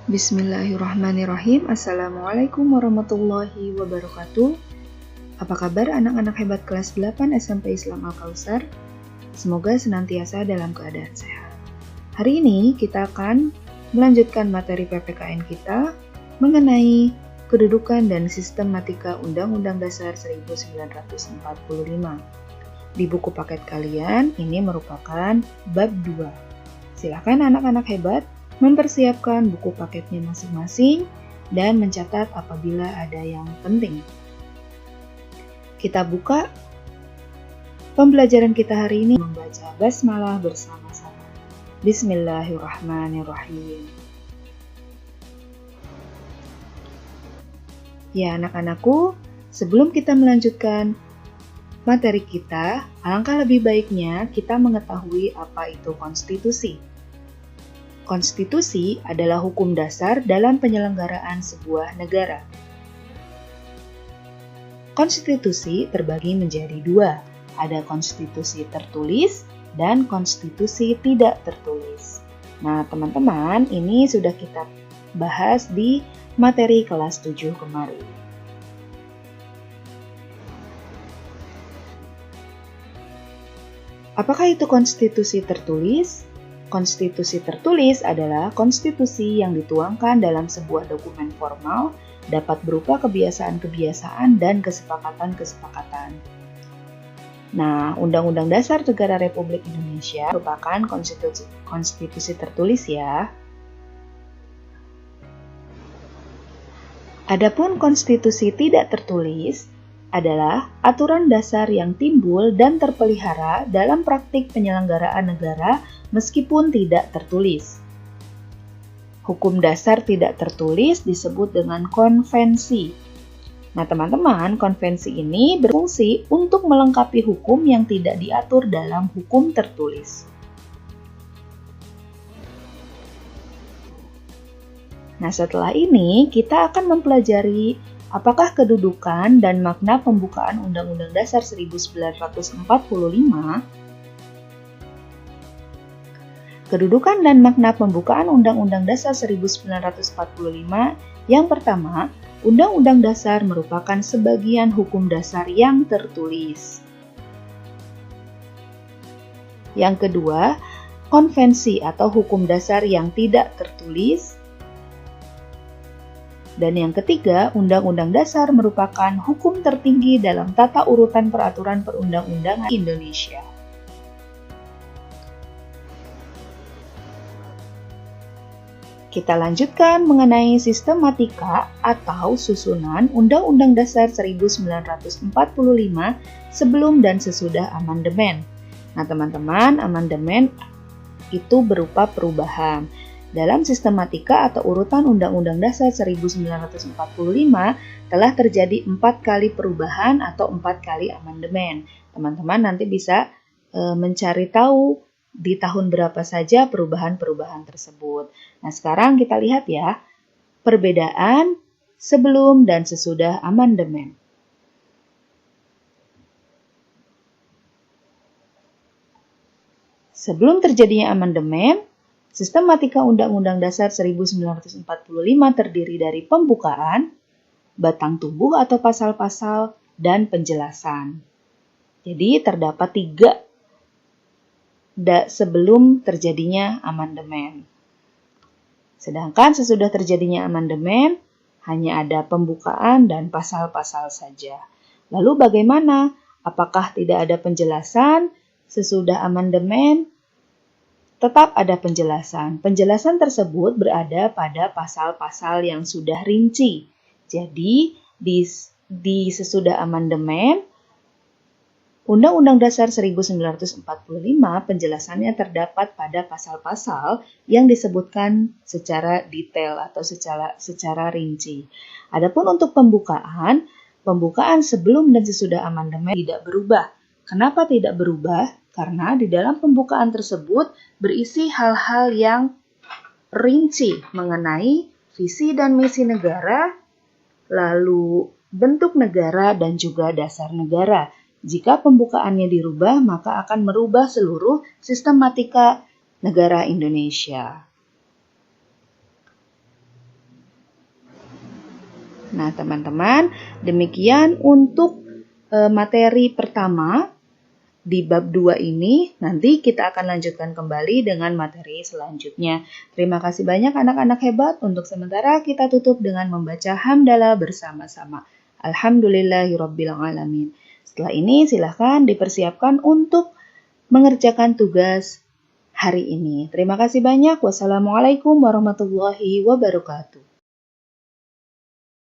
Bismillahirrahmanirrahim. Assalamualaikum warahmatullahi wabarakatuh. Apa kabar anak-anak hebat kelas 8 SMP Islam Al-Kausar? Semoga senantiasa dalam keadaan sehat. Hari ini kita akan melanjutkan materi PPKN kita mengenai kedudukan dan sistematika Undang-Undang Dasar 1945. Di buku paket kalian, ini merupakan bab 2. Silakan anak-anak hebat mempersiapkan buku paketnya masing-masing dan mencatat apabila ada yang penting. Kita buka pembelajaran kita hari ini membaca basmalah bersama-sama. Bismillahirrahmanirrahim. Ya anak-anakku, sebelum kita melanjutkan materi kita, alangkah lebih baiknya kita mengetahui apa itu konstitusi. Konstitusi adalah hukum dasar dalam penyelenggaraan sebuah negara. Konstitusi terbagi menjadi dua, ada konstitusi tertulis dan konstitusi tidak tertulis. Nah, teman-teman, ini sudah kita bahas di materi kelas 7 kemarin. Apakah itu konstitusi tertulis? Konstitusi tertulis adalah konstitusi yang dituangkan dalam sebuah dokumen formal, dapat berupa kebiasaan-kebiasaan dan kesepakatan-kesepakatan. Nah, Undang-Undang Dasar Negara Republik Indonesia merupakan konstitusi tertulis ya. Adapun konstitusi tidak tertulis adalah aturan dasar yang timbul dan terpelihara dalam praktik penyelenggaraan negara meskipun tidak tertulis. Hukum dasar tidak tertulis disebut dengan konvensi. Nah, teman-teman, konvensi ini berfungsi untuk melengkapi hukum yang tidak diatur dalam hukum tertulis. Nah, setelah ini kita akan mempelajari apakah kedudukan dan makna pembukaan Undang-Undang Dasar 1945. Kedudukan dan makna pembukaan Undang-Undang Dasar 1945. Yang pertama, Undang-Undang Dasar merupakan sebagian hukum dasar yang tertulis. Yang kedua, konvensi atau hukum dasar yang tidak tertulis. Dan yang ketiga, Undang-Undang Dasar merupakan hukum tertinggi dalam tata urutan peraturan perundang-undangan Indonesia. Kita lanjutkan mengenai sistematika atau susunan Undang-Undang Dasar 1945 sebelum dan sesudah amandemen. Nah, teman-teman, amandemen itu berupa perubahan. Dalam sistematika atau urutan Undang-Undang Dasar 1945 telah terjadi 4 kali perubahan atau 4 kali amandemen. Teman-teman nanti bisa mencari tahu di tahun berapa saja perubahan-perubahan tersebut. Nah, sekarang kita lihat ya, perbedaan sebelum dan sesudah amandemen. Sebelum terjadinya amandemen, sistematika Undang-Undang Dasar 1945 terdiri dari pembukaan, batang tubuh atau pasal-pasal, dan penjelasan. Jadi terdapat 3 sebelum terjadinya amandemen. Sedangkan sesudah terjadinya amandemen, hanya ada pembukaan dan pasal-pasal saja. Lalu bagaimana? Apakah tidak ada penjelasan? Sesudah amandemen, tetap ada penjelasan. Penjelasan tersebut berada pada pasal-pasal yang sudah rinci. Jadi, di sesudah amandemen, Undang-Undang Dasar 1945 penjelasannya terdapat pada pasal-pasal yang disebutkan secara detail atau secara rinci. Adapun untuk pembukaan sebelum dan sesudah amandemen tidak berubah. Kenapa tidak berubah? Karena di dalam pembukaan tersebut berisi hal-hal yang rinci mengenai visi dan misi negara, lalu bentuk negara dan juga dasar negara. Jika pembukaannya dirubah, maka akan merubah seluruh sistematika negara Indonesia. Nah, teman-teman, demikian untuk materi pertama di bab 2 ini. Nanti kita akan lanjutkan kembali dengan materi selanjutnya. Terima kasih banyak anak-anak hebat. Untuk sementara kita tutup dengan membaca hamdalah bersama-sama. Alhamdulillahirrabbilalamin. Setelah ini silahkan dipersiapkan untuk mengerjakan tugas hari ini. Terima kasih banyak. Wassalamualaikum warahmatullahi wabarakatuh.